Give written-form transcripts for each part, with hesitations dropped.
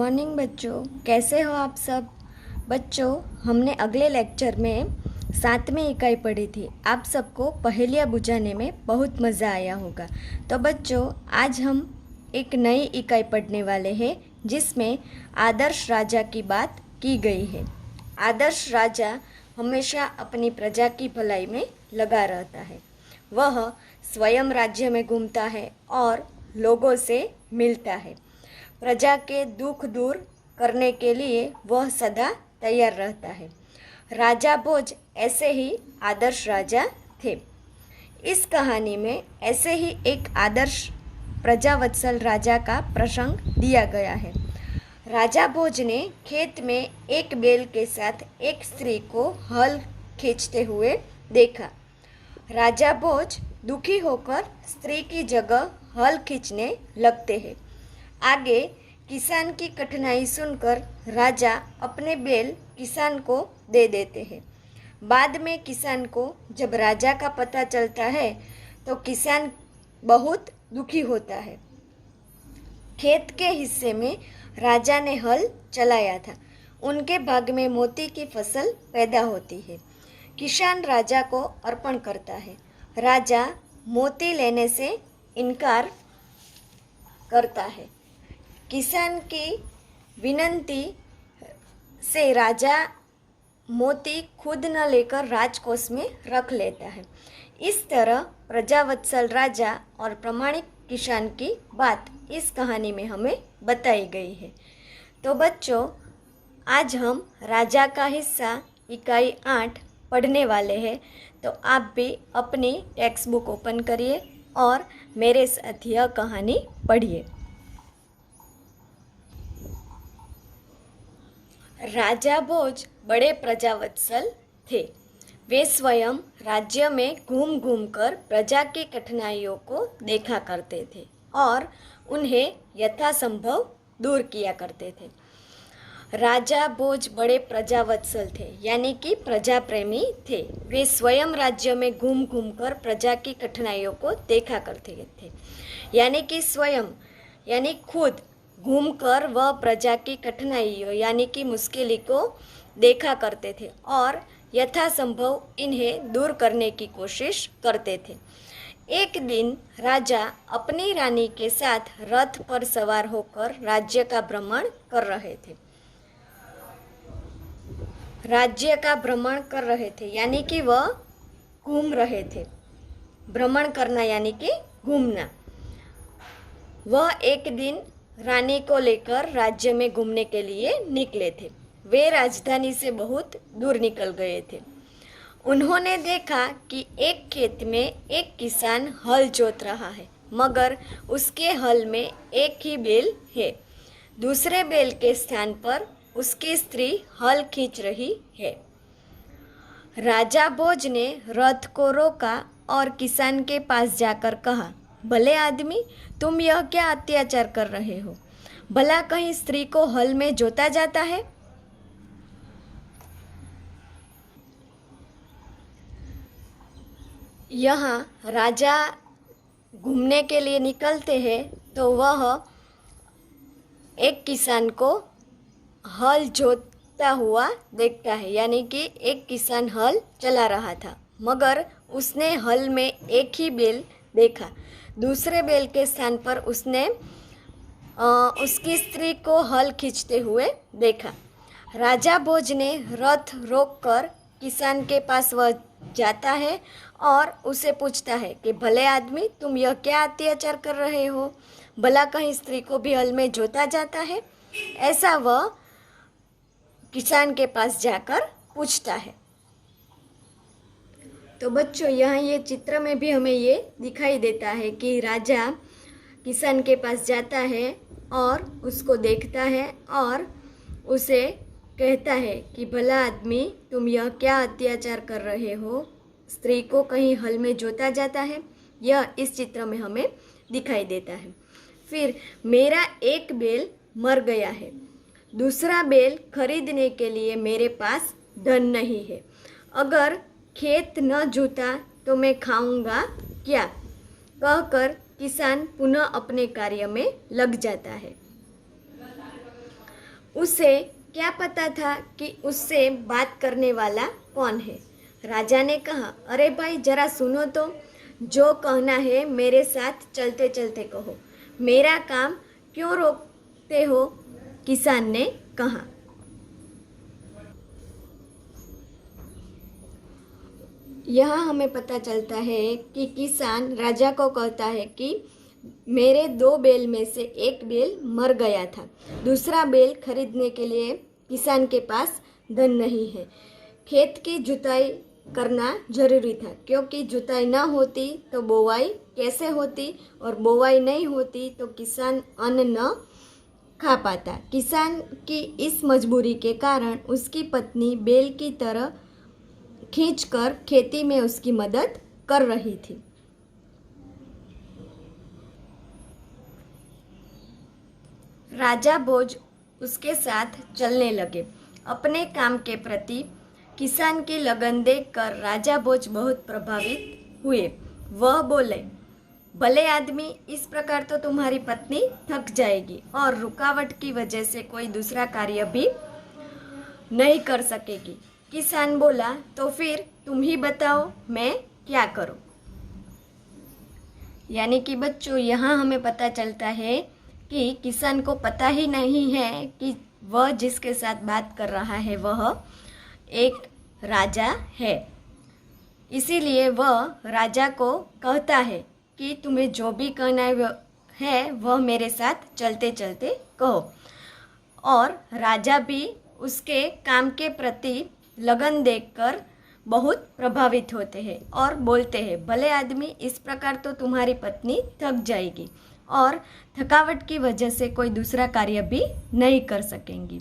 Morning बच्चों, कैसे हो आप सब। बच्चों, हमने अगले लेक्चर में 7वीं इकाई पढ़ी थी। आप सबको पहेलियाँ बुझाने में बहुत मज़ा आया होगा। तो बच्चों, आज हम एक नई इकाई पढ़ने वाले हैं जिसमें आदर्श राजा की बात की गई है। आदर्श राजा हमेशा अपनी प्रजा की भलाई में लगा रहता है। वह स्वयं राज्य में घूमता है और लोगों से मिलता है। प्रजा के दुख दूर करने के लिए वह सदा तैयार रहता है। राजा भोज ऐसे ही आदर्श राजा थे। इस कहानी में ऐसे ही एक आदर्श प्रजावत्सल राजा का प्रसंग दिया गया है। राजा भोज ने खेत में एक बैल के साथ एक स्त्री को हल खींचते हुए देखा। राजा भोज दुखी होकर स्त्री की जगह हल खींचने लगते हैं। आगे किसान की कठिनाई सुनकर राजा अपने बैल किसान को दे देते हैं। बाद में किसान को जब राजा का पता चलता है तो किसान बहुत दुखी होता है। खेत के हिस्से में राजा ने हल चलाया था। उनके भाग में मोती की फसल पैदा होती है। किसान राजा को अर्पण करता है। राजा मोती लेने से इनकार करता है। किसान की विनती से राजा मोती खुद न लेकर राजकोष में रख लेता है। इस तरह प्रजावत्सल राजा और प्रामाणिक किसान की बात इस कहानी में हमें बताई गई है। तो बच्चों, आज हम राजा का हिस्सा इकाई 8 पढ़ने वाले हैं। तो आप भी अपनी टेक्स्ट बुक ओपन करिए और मेरे साथ यह कहानी पढ़िए। राजा भोज बड़े प्रजावत्सल थे। वे स्वयं राज्य में घूम घूम कर प्रजा की कठिनाइयों को देखा करते थे और उन्हें यथासंभव दूर किया करते थे। राजा भोज बड़े प्रजावत्सल थे, यानी कि प्रजा प्रेमी थे। वे स्वयं राज्य में घूम घूम कर प्रजा की कठिनाइयों को देखा करते थे, यानी कि स्वयं यानी खुद घूमकर वह प्रजा की कठिनाइयों यानी कि मुश्किल को देखा करते थे और यथासंभव इन्हें दूर करने की कोशिश करते थे। एक दिन राजा अपनी रानी के साथ रथ पर सवार होकर राज्य का भ्रमण कर रहे थे। यानी कि वह घूम रहे थे। भ्रमण करना यानी कि घूमना। वह एक दिन रानी को लेकर राज्य में घूमने के लिए निकले थे। वे राजधानी से बहुत दूर निकल गए थे। उन्होंने देखा कि एक खेत में एक किसान हल जोत रहा है, मगर उसके हल में एक ही बैल है। दूसरे बैल के स्थान पर उसकी स्त्री हल खींच रही है। राजा भोज ने रथ को रोका और किसान के पास जाकर कहा, भले आदमी, तुम यह क्या अत्याचार कर रहे हो? भला कहीं स्त्री को हल में जोता जाता है? यहाँ राजा घूमने के लिए निकलते हैं तो वह एक किसान को हल जोतता हुआ देखता है, यानी कि एक किसान हल चला रहा था, मगर उसने हल में एक ही बैल देखा। दूसरे बैल के स्थान पर उसने उसकी स्त्री को हल खींचते हुए देखा। राजा भोज ने रथ रोककर किसान के पास वह जाता है और उसे पूछता है कि भले आदमी, तुम यह क्या अत्याचार कर रहे हो? भला कहीं स्त्री को भी हल में जोता जाता है? ऐसा वह किसान के पास जाकर पूछता है। तो बच्चों, यहाँ ये चित्र में भी हमें ये दिखाई देता है कि राजा किसान के पास जाता है और उसको देखता है और उसे कहता है कि भला आदमी, तुम यह क्या अत्याचार कर रहे हो? स्त्री को कहीं हल में जोता जाता है? यह इस चित्र में हमें दिखाई देता है। फिर, मेरा एक बैल मर गया है, दूसरा बैल खरीदने के लिए मेरे पास धन नहीं है। अगर खेत न जोता तो मैं खाऊंगा क्या? कहकर किसान पुनः अपने कार्य में लग जाता है। उसे क्या पता था कि उससे बात करने वाला कौन है। राजा ने कहा, अरे भाई जरा सुनो तो, जो कहना है मेरे साथ चलते चलते कहो, मेरा काम क्यों रोकते हो। किसान ने कहा। यह हमें पता चलता है कि किसान राजा को कहता है कि मेरे 2 बैल में से एक बैल मर गया था, दूसरा बैल खरीदने के लिए किसान के पास धन नहीं है। खेत की जुताई करना जरूरी था, क्योंकि जुताई न होती तो बोवाई कैसे होती, और बोवाई नहीं होती तो किसान अन्न न खा पाता। किसान की इस मजबूरी के कारण उसकी पत्नी बैल की तरह खींचकर खेती में उसकी मदद कर रही थी। राजा भोज उसके साथ चलने लगे। अपने काम के प्रति किसान की लगन देखकर राजा भोज बहुत प्रभावित हुए। वह बोले, भले आदमी, इस प्रकार तो तुम्हारी पत्नी थक जाएगी और रुकावट की वजह से कोई दूसरा कार्य भी नहीं कर सकेगी। किसान बोला, तो फिर तुम ही बताओ मैं क्या करूं। यानी कि बच्चों, यहाँ हमें पता चलता है कि किसान को पता ही नहीं है कि वह जिसके साथ बात कर रहा है वह एक राजा है। इसीलिए वह राजा को कहता है कि तुम्हें जो भी कहना है वह मेरे साथ चलते चलते कहो। और राजा भी उसके काम के प्रति लगन देखकर बहुत प्रभावित होते हैं और बोलते हैं, भले आदमी, इस प्रकार तो तुम्हारी पत्नी थक जाएगी और थकावट की वजह से कोई दूसरा कार्य भी नहीं कर सकेंगी।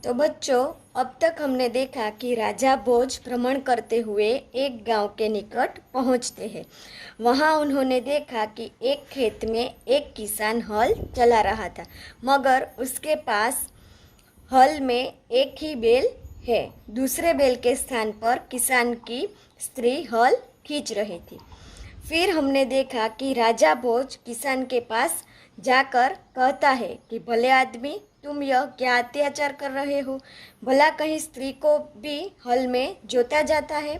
तो बच्चों, अब तक हमने देखा कि राजा भोज भ्रमण करते हुए एक गांव के निकट पहुंचते हैं। वहां उन्होंने देखा कि एक खेत में एक किसान हल चला रहा था, मगर उसके पास हल में एक ही बैल है। दूसरे बैल के स्थान पर किसान की स्त्री हल खींच रही थी। फिर हमने देखा कि राजा भोज किसान के पास जाकर कहता है कि भले आदमी, तुम यह क्या अत्याचार कर रहे हो, भला कहीं स्त्री को भी हल में जोता जाता है।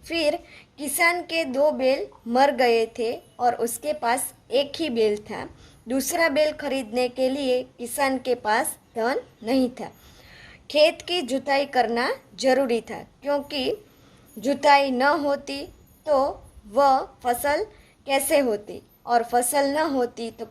फिर किसान के 2 बैल मर गए थे और उसके पास एक ही बैल था। दूसरा बैल खरीदने के लिए किसान के पास धन नहीं था। खेत की जुताई करना जरूरी था, क्योंकि जुताई न होती तो वह फसल कैसे होती, और फसल न होती तो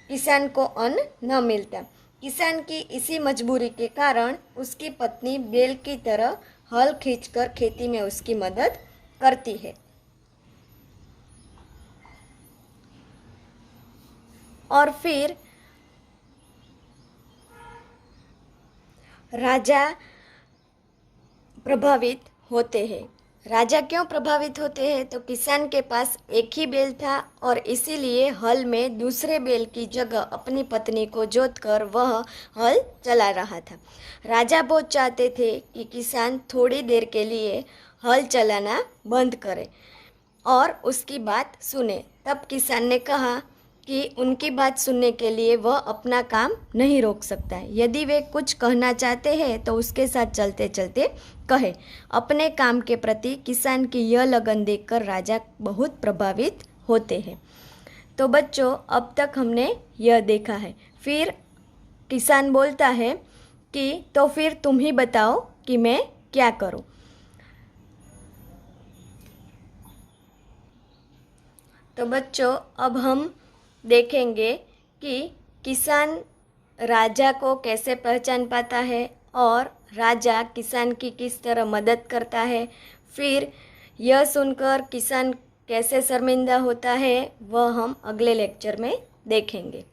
किसान को अन्न न मिलता। किसान की इसी मजबूरी के कारण उसकी पत्नी बैल की तरह हल खींचकर खेती में उसकी मदद करती है। और फिर राजा प्रभावित होते हैं। राजा क्यों प्रभावित होते हैं? तो किसान के पास एक ही बैल था और इसीलिए हल में दूसरे बैल की जगह अपनी पत्नी को जोतकर वह हल चला रहा था। राजा बहुत चाहते थे कि किसान थोड़ी देर के लिए हल चलाना बंद करे और उसकी बात सुने। तब किसान ने कहा कि उनकी बात सुनने के लिए वह अपना काम नहीं रोक सकता है। यदि वे कुछ कहना चाहते हैं तो उसके साथ चलते चलते कहे। अपने काम के प्रति किसान की यह लगन देखकर राजा बहुत प्रभावित होते हैं। तो बच्चों, अब तक हमने यह देखा है। फिर किसान बोलता है कि तो फिर तुम ही बताओ कि मैं क्या करूं। तो बच्चों, अब हम देखेंगे कि किसान राजा को कैसे पहचान पाता है और राजा किसान की किस तरह मदद करता है। फिर यह सुनकर किसान कैसे शर्मिंदा होता है, वह हम अगले लेक्चर में देखेंगे।